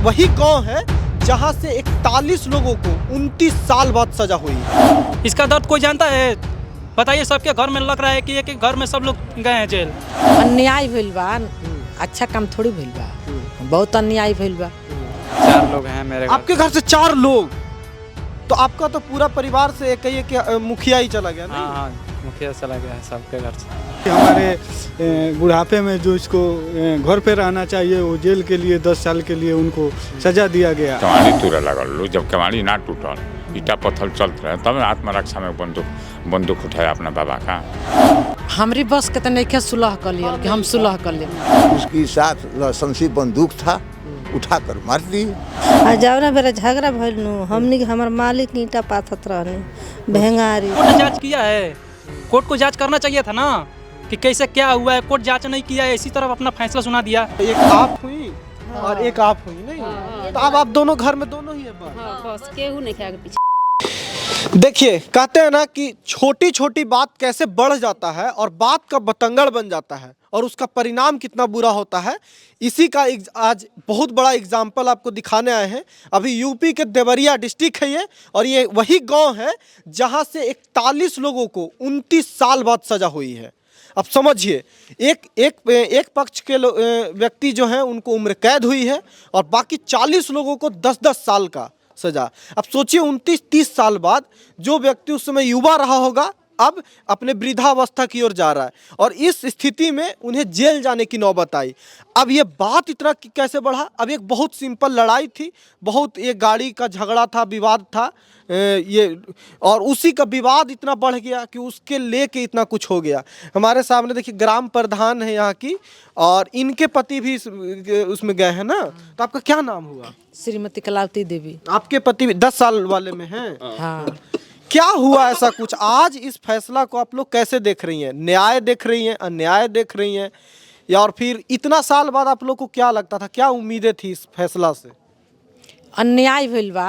वही गांव है जहां से 41 लोगों को 29 साल बाद सजा हुई है। इसका दर्द कोई जानता है? बताइए, सबके घर में लग रहा है कि एक एक घर में सब लोग गए हैं जेल। अन्याय भइल बा, अच्छा काम थोड़ी भइल बा, बहुत अन्याय भइल बा। 4 लोग हैं मेरे घर। आपके घर से 4 लोग, तो आपका तो पूरा परिवार से कहिए कि मुखिया ही चला गया नहीं? हाँ, मुखिया चला गया है सबके घर से। हमारे बुढ़ापे में जो इसको घर पे रहना चाहिए वो जेल के लिए 10 साल के लिए उनको सजा दिया गया। कमाड़ी टूटे लगल लोग, जब कमाड़ी ना टूटल ईटा पत्थर चलते रहे तब आत्मरक्षा में बंदूक उठाया अपना बाबा का। हमरी बस के तनिक सुलह कर लिया कि हम सुलह कर ले। उसके साथ लाइसेंसी बंदूक था, उठाकर मार दी। जवना बेरा झगड़ा भइल नु हमनी हमर मालिक ईटा पाथत रहनी भेंगारी। कोर्ट ने जांच किया है, कोर्ट को जांच करना चाहिए था ना कि कैसे क्या हुआ है। कोर्ट जांच नहीं किया है, इसी तरफ अपना फैसला सुना दिया। एक आप हुई और एक आप हुई नहीं, तो अब आप दोनों घर में दोनों ही है बस केहू नहीं खाए पीछे। देखिए, कहते हैं ना कि छोटी छोटी बात कैसे बढ़ जाता है और बात का बतंगड़ बन जाता है और उसका परिणाम कितना बुरा होता है। इसी का आज बहुत बड़ा एग्जाम्पल आपको दिखाने आए हैं। अभी यूपी के देवरिया डिस्ट्रिक्ट है ये, और ये वही गांव है जहां से 41 लोगों को 29 साल बाद सजा हुई है। अब समझिए, एक पक्ष के व्यक्ति जो हैं उनको उम्र कैद हुई है और बाकी 40 लोगों को 10-10 साल का सजा। अब सोचिए, 29-30 साल बाद जो व्यक्ति उस समय युवा रहा होगा अब अपने वृद्धावस्था की ओर जा रहा है, और इस स्थिति में उन्हें जेल जाने की नौबत आई। अब ये बात इतना कैसे बढ़ा? अब एक बहुत सिंपल लड़ाई थी, बहुत एक गाड़ी का झगड़ा था, विवाद था ये, और उसी का विवाद इतना बढ़ गया कि उसके लेके इतना कुछ हो गया। हमारे सामने देखिए ग्राम प्रधान है यहाँ की, और इनके पति भी उसमें गए हैं ना। तो आपका क्या नाम हुआ? श्रीमती कलावती देवी। आपके पति भी 10 साल वाले में हैं? हाँ। क्या हुआ ऐसा कुछ? आज इस फैसला को आप लोग कैसे देख रही हैं? न्याय देख रही हैं, अन्याय देख रही हैं, या और फिर इतना साल बाद आप लोग को क्या लगता था, क्या उम्मीदें थी इस फैसला से? अन्याय भइल बा,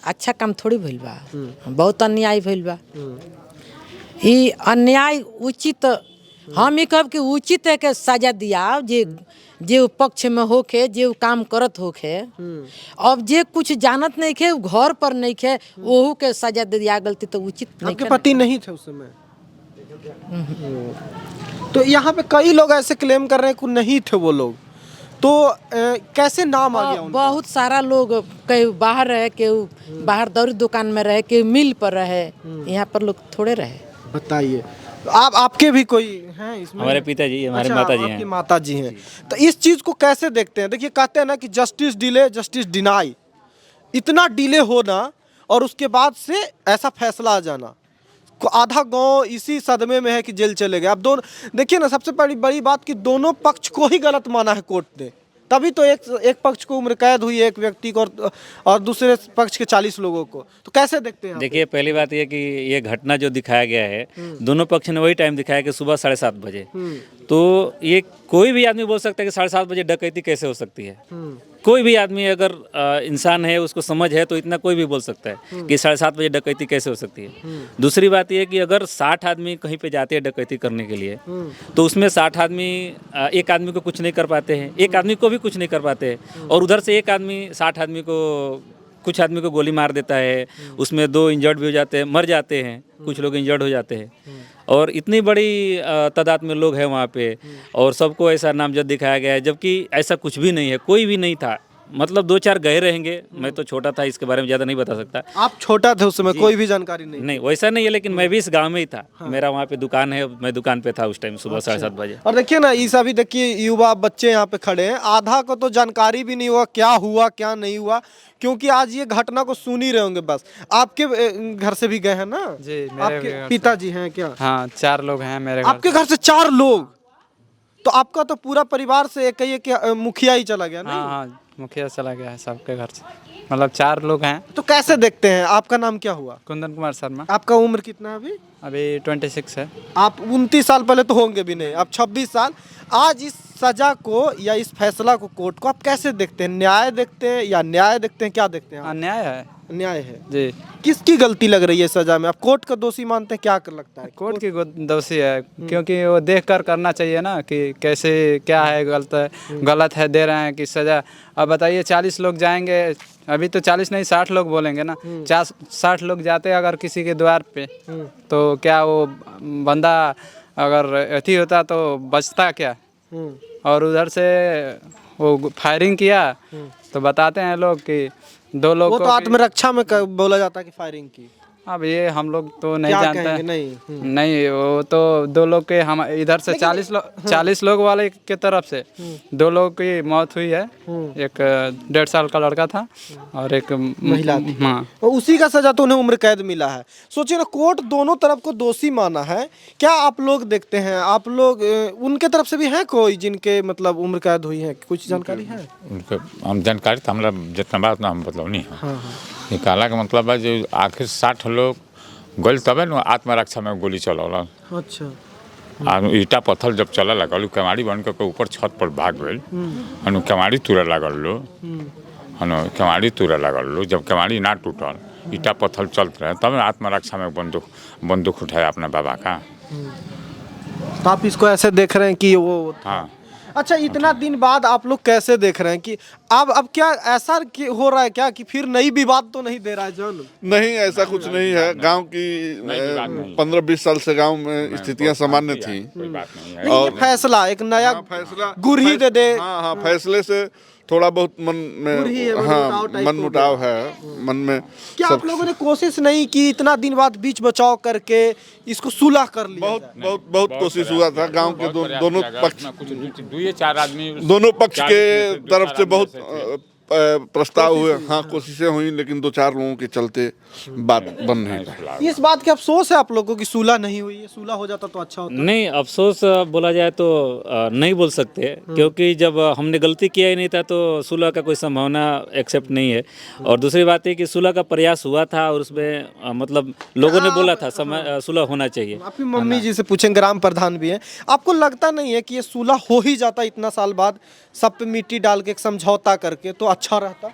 अच्छा काम थोड़ी भइल बा, बहुत अन्याय भइल बा। ई अन्याय उचित, हम ही कहब कि उचित है के सजा दिया जे पक्ष में होके, जे काम करत होके। अब जे कुछ जानत नहीं खे, घर पर नहीं खे, वहू के सजा दे दिया, गलती तो उचित नहीं। आपके पति नहीं थे उस समय? तो यहाँ पे कई लोग ऐसे क्लेम कर रहे हैं कि नहीं थे वो लोग, तो कैसे नाम आ गया उनका? बहुत सारा लोग, कई बाहर रहे, केहू बाहर दौरी दुकान में रहे, केहू मिल पर रहे, यहाँ पर लोग थोड़े रहे। बताइए, आपके भी कोई हैं इसमें? हमारे पिताजी, हमारे अच्छा, माताजी हैं। आपकी माताजी हैं। तो इस चीज़ को कैसे देखते हैं? देखिए, कहते हैं ना कि जस्टिस डिले जस्टिस डिनाई। इतना डिले होना और उसके बाद से ऐसा फैसला आ जाना, आधा गांव इसी सदमे में है कि जेल चले गए। अब दोनों देखिए ना, सबसे बड़ी बात कि दोनों पक्ष को ही गलत माना है कोर्ट ने, तभी तो एक पक्ष को उम्र कैद हुई है, एक व्यक्ति को, और दूसरे पक्ष के 40 लोगों को। तो कैसे देखते हैं? देखिए, पहली बात ये कि ये घटना जो दिखाया गया है, दोनों पक्ष ने वही टाइम दिखाया कि सुबह 7:30 बजे। तो ये कोई भी आदमी बोल सकता है कि 7:30 बजे डकैती कैसे हो सकती है। कोई भी आदमी अगर इंसान है, उसको समझ है, तो इतना कोई भी बोल सकता है कि 7:30 बजे डकैती कैसे हो सकती है। दूसरी बात यह कि अगर 60 आदमी कहीं पे जाते हैं डकैती करने के लिए, तो उसमें 60 आदमी एक आदमी को कुछ नहीं कर पाते हैं, एक आदमी को भी कुछ नहीं कर पाते हैं, और उधर से एक आदमी 60 आदमी को, कुछ आदमी को गोली मार देता है, उसमें 2 इंजर्ड भी हो जाते हैं, मर जाते हैं, कुछ लोग इंजर्ड हो जाते हैं, और इतनी बड़ी तादाद में लोग हैं वहाँ पे, और सबको ऐसा नामजद दिखाया गया है, जबकि ऐसा कुछ भी नहीं है, कोई भी नहीं था। मतलब 2-4 गए रहेंगे, मैं तो छोटा था, इसके बारे में ज़्यादा नहीं बता सकता। आप छोटा थे उस समय, कोई भी जानकारी नहीं? नहीं, वैसा नहीं है, लेकिन मैं भी इस गांव में ही था। हाँ। मेरा वहाँ पे दुकान है, मैं दुकान पे था उस टाइम सुबह 7:30 बजे। और देखिए ना, ये सभी देखिए युवा बच्चे यहाँ पे खड़े हैं, आधा को तो जानकारी भी नहीं हुआ क्या हुआ क्या नहीं हुआ, क्योंकि आज ये घटना को सुन ही रहे होंगे बस। आपके घर से भी गए हैं ना? जी, मेरे आपके पिताजी हैं क्या? हाँ, 4 लोग हैं मेरे घर। आपके घर से 4 लोग, तो आपका तो पूरा परिवार से कहिए कि मुखिया ही चला गया नहीं? हाँ, मुखिया चला गया है सबके घर से, मतलब 4 लोग हैं। तो कैसे देखते हैं? आपका नाम क्या हुआ? कुंदन कुमार शर्मा। आपका उम्र कितना है अभी? अभी 26 है। आप 29 साल पहले तो होंगे भी नहीं, आप 26 साल। आज इस सजा को या इस फैसला को, कोर्ट को आप कैसे देखते हैं? न्याय देखते हैं या न्याय देखते हैं, क्या देखते हैं? अन्याय है। न्याय है जी। किसकी गलती लग रही है सजा में? आप कोर्ट का दोषी मानते हैं? क्या कर लगता है कोर्ट की दोषी है, क्योंकि वो देख कर करना चाहिए ना कि कैसे क्या है, गलत है दे रहे हैं कि सजा। अब बताइए 40 लोग जाएंगे, अभी तो 40 नहीं 60 लोग बोलेंगे ना, 60 लोग जाते अगर किसी के द्वार पे, तो क्या वो बंदा अगर अथी होता तो बचता क्या। और उधर से वो फायरिंग किया तो बताते हैं लोग कि 2 लोग वो को तो आत्मरक्षा में बोला जाता है कि फायरिंग की। अब ये हम लोग तो नहीं क्या जानते कहेंगे? हैं। नहीं। नहीं, वो तो 2 लोग के, हम इधर से 40 लोग वाले के तरफ से 2 लोगों की मौत हुई है। एक 1.5 साल का लड़का था और एक महिला थी। हाँ। और उसी का सजा तो उन्हें उम्र कैद मिला है। सोचिए ना, कोर्ट दोनों तरफ को दोषी माना है। क्या आप लोग देखते हैं, आप लोग उनके तरफ से भी हैं कोई जिनके मतलब उम्र कैद हुई है, कुछ जानकारी है? उनके हम जानकारी तो हमरा जितना बात ना हम मतलब नहीं है। ये कहला का मतलब है जो आखिर 60 लोग गल तबे न आत्मरक्षा में गोली चलौला। अच्छा। ईटा पत्थर जब चला लगल केवाड़ी बन के ऊपर छत पर भाग गए, हनु केवाड़ी तुरे लगल लो, हनु केवाड़ी तुरे लगल लो। जब केवाड़ी ना टूटल, ईटा पत्थर चलते रहे, तब आत्मरक्षा में बंदूक उठाया अपने बाबा का। तो आप इसको ऐसे देख रहे हैं कि वो हाँ। अच्छा, इतना दिन बाद आप लोग कैसे देख रहे हैं कि अब क्या ऐसा हो रहा है क्या कि फिर नई विवाद तो नहीं दे रहा है जन? नहीं, ऐसा कुछ नहीं है। गांव की 15-20 साल से गांव में स्थितियां सामान्य थी। और फैसला एक नया फैसला गुरही दे दे। हाँ, फैसले से थोड़ा बहुत मन में मनमुटाव है मन में। क्या आप लोगों ने कोशिश नहीं की इतना दिन बाद बीच बचाव करके इसको सुलह कर लिया? बहुत कोशिश हुआ था। गांव के दोनों पक्ष, 2-4 आदमी दोनों पक्ष के तरफ से बहुत प्रस्ताव हुए। हाँ, कोशिशें हुई, लेकिन 2-4 लोगों के चलते बात बन नहीं रही। इस बात के अफसोस है आप लोगों की सुलह नहीं हुई है? सुलह हो जाता तो अच्छा होता। नहीं, अफसोस बोला जाए तो नहीं बोल सकते, क्योंकि जब हमने गलती किया ही नहीं था तो सुलह का कोई संभावना एक्सेप्ट नहीं है। और दूसरी बात है कि सुलह का प्रयास हुआ था और उसमें मतलब लोगों ने बोला था सुलह होना चाहिए। आपकी मम्मी जी से पूछें, ग्राम प्रधान भी हैं, आपको लगता नहीं है कि ये सुलह हो ही जाता इतना साल बाद, सब पे मिट्टी डाल के एक समझौता करके तो अच्छा रहता?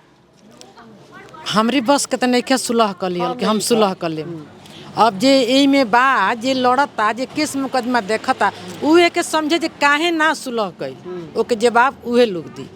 हमरी बस के तो नहीं क्या सुलह कर लिया कि हम सुलह कर ले। अब जे यही में बा जे लड़ता, जे केस मुकदमा देखता, उहे के समझे जे काहे ना सुलह कई, ओके जवाब उहे लोग दी।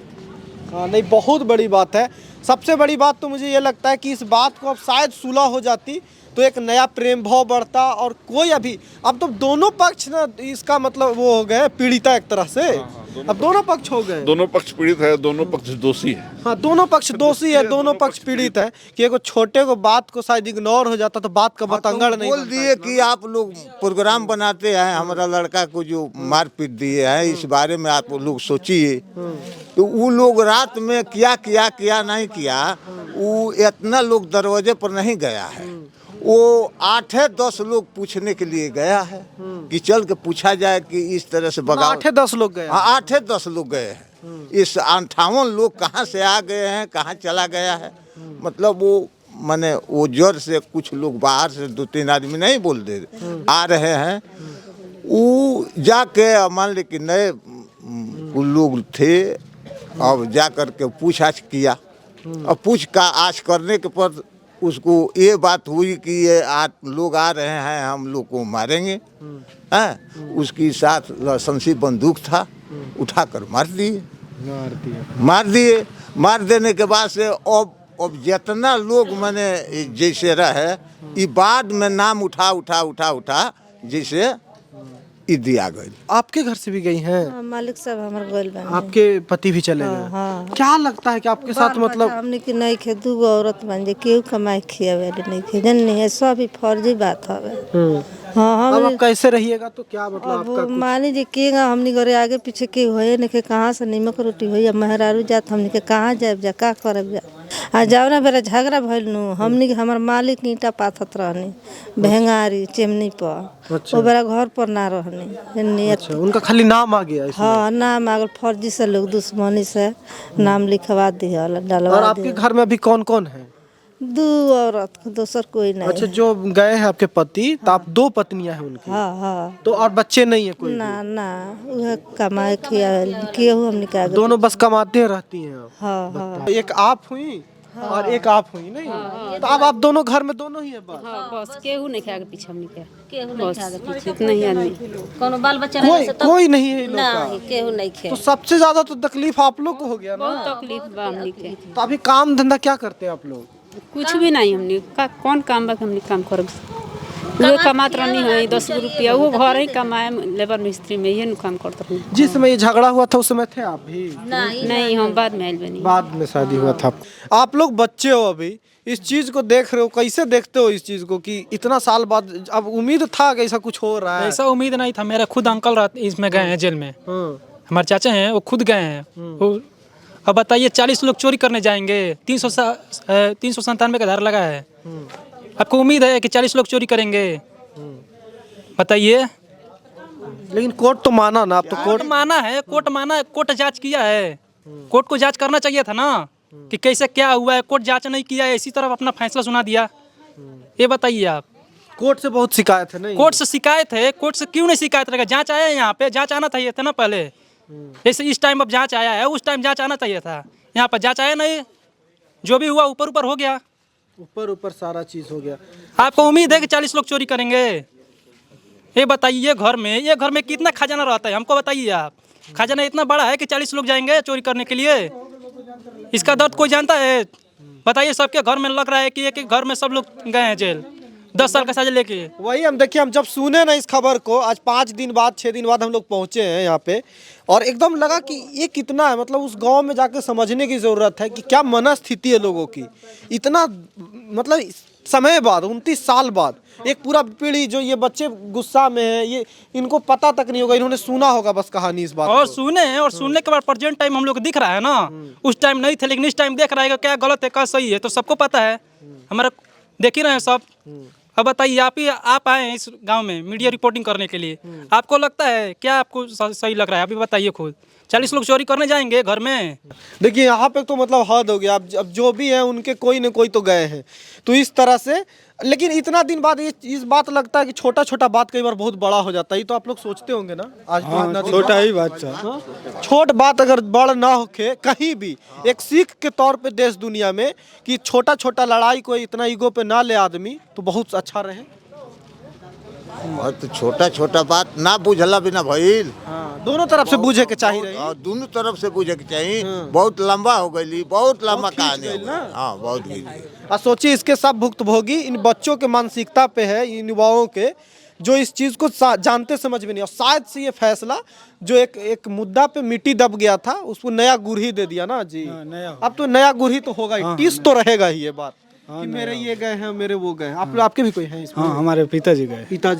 हाँ, नहीं, बहुत बड़ी बात है। सबसे बड़ी बात तो मुझे ये लगता है कि इस बात को अब शायद सुलह हो जाती तो एक नया प्रेम भाव बढ़ता। और कोई अभी अब तो दोनों पक्ष ना इसका मतलब वो हो गए पीड़िता एक तरह से। अब दोनों पक्ष हो गए, दोनों पक्ष पीड़ित है, दोनों पक्ष दोषी है। हाँ, दोनों पक्ष दोषी है, दोनों पक्ष पीड़ित है कि एगो छोटे को बात को शायद इग्नोर हो जाता तो बात का बतंगड़ नहीं बोल दिए कि आप लोग प्रोग्राम बनाते हैं, हमारा लड़का को जो मारपीट दिए हैं, इस बारे में आप लोग सोचिए। तो वो लोग रात में क्या नहीं किया, वो इतना लोग दरवाजे पर नहीं गया है। वो 8-10 लोग पूछने के लिए गया है कि चल के पूछा जाए कि इस तरह से बगावत। 8-10 लोग गए? 8-10 लोग गए हैं। इस 58 लोग कहाँ से आ गए हैं, कहाँ चला गया है, मतलब वो माने वो जड़ से कुछ लोग बाहर से 2-3 आदमी नहीं बोल दे आ रहे हैं। वो जाके मान ले कि नए लोग थे, अब जा कर के पूछताछ किया। और पूछताछ करने के पर उसको ये बात हुई कि ये लोग आ रहे हैं, हम लोग को मारेंगे। उसकी साथ लाइसेंसी बंदूक था, उठाकर मार दिए। मार देने के बाद से अब जितना लोग मैंने जैसे रहे, ये बाद में नाम उठा जैसे ई दिया गई। आपके घर से भी गई हैं? हाँ, मालिक साहब हमारे गोल बने। आपके पति भी चले गए? हाँ। क्या लगता है कि आपके साथ मतलब हमने कि नहीं खे, 2 औरत बन जे, केहू कमाई खियावे नहीं खे, जन नहीं है, सब ही फर्जी बात हवे। हाँ, अब आप कैसे रहिएगा तो क्या मतलब आपका अब मानी जी केगा हमनी घरे आगे पीछे के होए नहीं के, कहाँ से नीमक रोटी होई, मेहरारू जात हमनी के कहाँ जाब जा, का करब जा। आ जाओ ना बेरा झगड़ा भइल नु, हमनी के हमर मालिक ईंटा पाथत रहनी भेंगारी चिमनी पर। वो बेरा घर पर ना रहनी। अच्छा, उनका खाली नाम आ गया इसमें? हाँ, नाम आ गल, फर्जी से लोग दुश्मनी से नाम लिखवा दिया, डलवा। और आपके घर में अभी कौन कौन है? 2 औरत, दोसर कोई नहीं। अच्छा, जो गए हैं आपके पति, तो आप 2 पत्नियां हैं उनकी? हाँ। तो और बच्चे नहीं है कोई? ना वह कमाए केहू हमने का। दोनों बस कमाते रहती हैं? हाँ। एक आप हुई और एक आप हुई नहीं, तो अब आप दोनों घर में दोनों ही है बस। बस केहू नहीं खाएगा पीछे हमने केहू नहीं खाएगा पीछे इतना ही आदमी कोनो बाल बच्चा कोई नहीं है इन लोग का। केहू नहीं खाए तो सबसे ज्यादा तो तकलीफ आप लोग को हो गया ना। बहुत तकलीफ बा हमने के तो अभी काम धंधा क्या करते हैं आप लोग? कुछ भी नहीं हमने का कौन काम बा कि हमने काम करब वो कमात रहनी है 10 रुपया वो घर ही कमाए लेबर मिस्त्री में ये काम करते रहनी। जिस समय ये झगड़ा हुआ था उस समय थे आप भी? नहीं हम बाद में आइल बनी। बाद में शादी हुआ था। आप लोग बच्चे हो अभी, इस चीज को देख रहे हो, कैसे देखते हो इस चीज को कि इतना साल बाद? अब उम्मीद था कि ऐसा कुछ हो रहा है? ऐसा उम्मीद नहीं था। मेरा खुद अंकल इसमें गए हैं जेल में, हमारे चाचा हैं वो खुद गए हैं। अब बताइए 40 लोग चोरी करने जाएंगे, 397 का धारा लगा है। आपको उम्मीद है कि 40 लोग चोरी करेंगे? बताइए। लेकिन कोर्ट तो माना ना, अब तो कोर्ट माना है, कोर्ट जांच किया है। कोर्ट को जांच करना चाहिए था ना कि कैसे क्या हुआ है। कोर्ट जांच नहीं किया है, इसी तरफ अपना फैसला सुना दिया। ये बताइए आप। कोर्ट से बहुत शिकायत है नहीं? कोर्ट से शिकायत है, कोर्ट से क्यों नहीं शिकायत रहेगा? जांच आया है यहाँ पे, जांच आना चाहिए था ना पहले। जैसे इस टाइम अब जांच आया है, उस टाइम जांच आना चाहिए था। यहाँ पर जांच आया नहीं, जो भी हुआ ऊपर ऊपर हो गया। ऊपर सारा चीज हो गया। आपको उम्मीद है कि 40 लोग चोरी करेंगे? ये बताइए ये घर में कितना खजाना रहता है? हमको बताइए आप। खजाना इतना बड़ा है कि 40 लोग जाएंगे चोरी करने के लिए? इसका दर्द कोई जानता है? बताइए। सबके घर में लग रहा है कि एक घर में सब लोग गए हैं जेल 10 साल का सजा लेके। वही हम देखिए, हम जब सुने ना इस खबर को, आज 5 दिन बाद 6 दिन बाद हम लोग पहुंचे हैं यहाँ पे, और एकदम लगा कि ये कितना है। मतलब उस गांव में जाकर समझने की ज़रूरत है कि क्या मनस्थिति है लोगों की। इतना मतलब समय बाद, 29 साल बाद, एक पूरा पीढ़ी जो ये बच्चे गुस्सा में है, ये इनको पता तक नहीं होगा, इन्होंने सुना होगा बस कहानी इस बात और सुनने के बाद प्रेजेंट टाइम हम लोग दिख रहा है ना। उस टाइम नहीं थे, लेकिन इस टाइम देख रहा है क्या गलत है क्या सही है, तो सबको पता है। हमारा देख ही रहे हैं सब। अब बताइए, आप आए हैं इस गांव में मीडिया रिपोर्टिंग करने के लिए, आपको लगता है क्या आपको सही लग रहा है? अभी बताइए खुद। 40 लोग चोरी करने जाएंगे घर में? देखिए यहाँ पे तो मतलब हद हो गया। अब जो भी है उनके कोई न कोई तो गए हैं, तो इस तरह से। लेकिन इतना दिन बाद इस बात लगता है कि छोटा छोटा बात कई बार बहुत बड़ा हो जाता है। ये तो आप लोग सोचते होंगे ना। आज तो छोटा ही बात था। छोट बात अगर बड़ ना होके कहीं भी, एक सीख के तौर पे देश दुनिया में, कि छोटा छोटा लड़ाई को इतना ईगो पे ना ले आदमी, तो बहुत अच्छा रहे। और तो छोटा छोटा बात ना बुझला बिना भइल। दोनों तरफ से बूझे के चाहिए। और दोनों तरफ से बुझे के चाहिए। बहुत लंबा हो गई, बहुत लंबा कहानी हो गई। हाँ बहुत गई। सोचिए इसके सब भुक्तभोगी इन बच्चों के मानसिकता पे है, इन युवाओं के, जो इस चीज़ को जानते समझ में नहीं। और शायद से ये फैसला जो एक मुद्दा पे मिट्टी दब गया था, उसको नया गुरही दे दिया ना जी। अब तो नया गुरही तो होगा ही, टीस तो रहेगा ही ये बात कि मेरे ये गए हैं, मेरे वो गए हैं। आपके भी कोई हैं इसमें? हाँ, हमारे पिताजी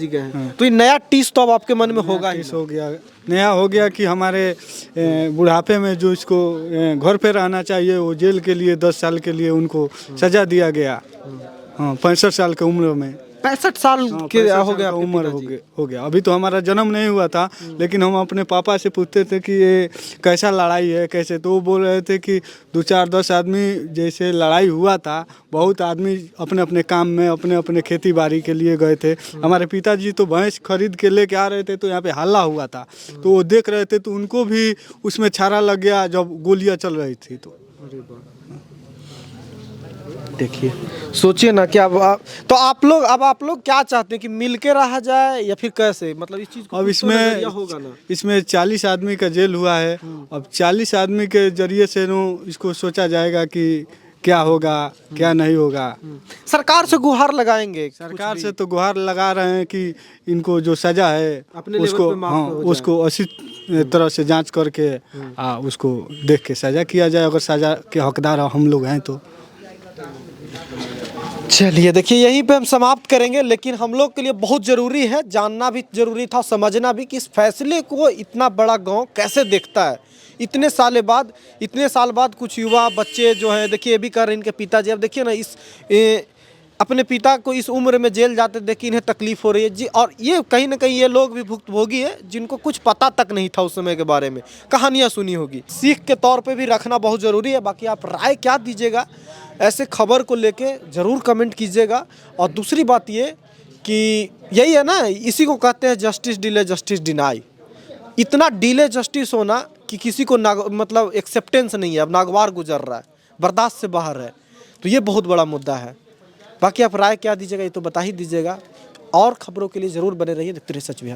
गए हैं। तो ये नया टीस तो अब आपके मन में होगा ही। हो गया, नया हो गया कि हमारे बुढ़ापे में जो इसको घर पे रहना चाहिए, वो जेल के लिए 10 साल के लिए उनको सजा दिया गया। हाँ, 65 साल की उम्र में। 65 साल के हो गया उम्र हो गया। अभी तो हमारा जन्म नहीं हुआ था, लेकिन हम अपने पापा से पूछते थे कि ये कैसा लड़ाई है, कैसे, तो वो बोल रहे थे कि 2-4-10 आदमी जैसे लड़ाई हुआ था, बहुत आदमी अपने अपने काम में, अपने अपने खेती बाड़ी के लिए गए थे। हमारे पिताजी तो भैंस खरीद के लेके आ रहे थे, तो यहाँ पे हल्ला हुआ था, तो वो देख रहे थे, तो उनको भी उसमें छारा लग गया जब गोलियाँ चल रही थी। तो देखिए, सोचिए ना कि अब आप लोग क्या चाहते हैं कि मिल के रहा जाए या फिर कैसे? मतलब इस चीज को अब इसमें 40 आदमी का जेल हुआ है। अब 40 आदमी के जरिए से इसको सोचा जाएगा कि क्या होगा क्या नहीं होगा। सरकार से गुहार लगाएंगे? सरकार से तो गुहार लगा रहे हैं कि इनको जो सजा है उसको अच्छी तरह से जांच करके उसको देख के सजा किया जाए, अगर सजा के हकदार हम लोग हैं तो। चलिए देखिए, यहीं पे हम समाप्त करेंगे, लेकिन हम लोग के लिए बहुत ज़रूरी है, जानना भी ज़रूरी था, समझना भी कि इस फैसले को इतना बड़ा गांव कैसे देखता है। इतने साल बाद कुछ युवा बच्चे जो हैं, देखिए ये भी कर रहे हैं इनके पिताजी। अब देखिए ना, अपने पिता को इस उम्र में जेल जाते देखिए इन्हें तकलीफ हो रही है जी। और ये कहीं ना कहीं ये लोग भी भुक्तभोगी है, जिनको कुछ पता तक नहीं था उस समय के बारे में, कहानियाँ सुनी होगी। सीख के तौर पे भी रखना बहुत ज़रूरी है। बाकी आप राय क्या दीजिएगा ऐसे खबर को लेके, ज़रूर कमेंट कीजिएगा। और दूसरी बात ये कि यही है ना, इसी को कहते हैं जस्टिस डिले जस्टिस डिनाई। इतना डिले जस्टिस होना कि किसी को मतलब एक्सेप्टेंस नहीं है, अब नागवार गुजर रहा है, बर्दाश्त से बाहर है। तो ये बहुत बड़ा मुद्दा है। बाकी आप राय क्या दीजिएगा ये तो बता ही दीजिएगा। और खबरों के लिए ज़रूर बने रहिए। देखते रहिए सच बिहार।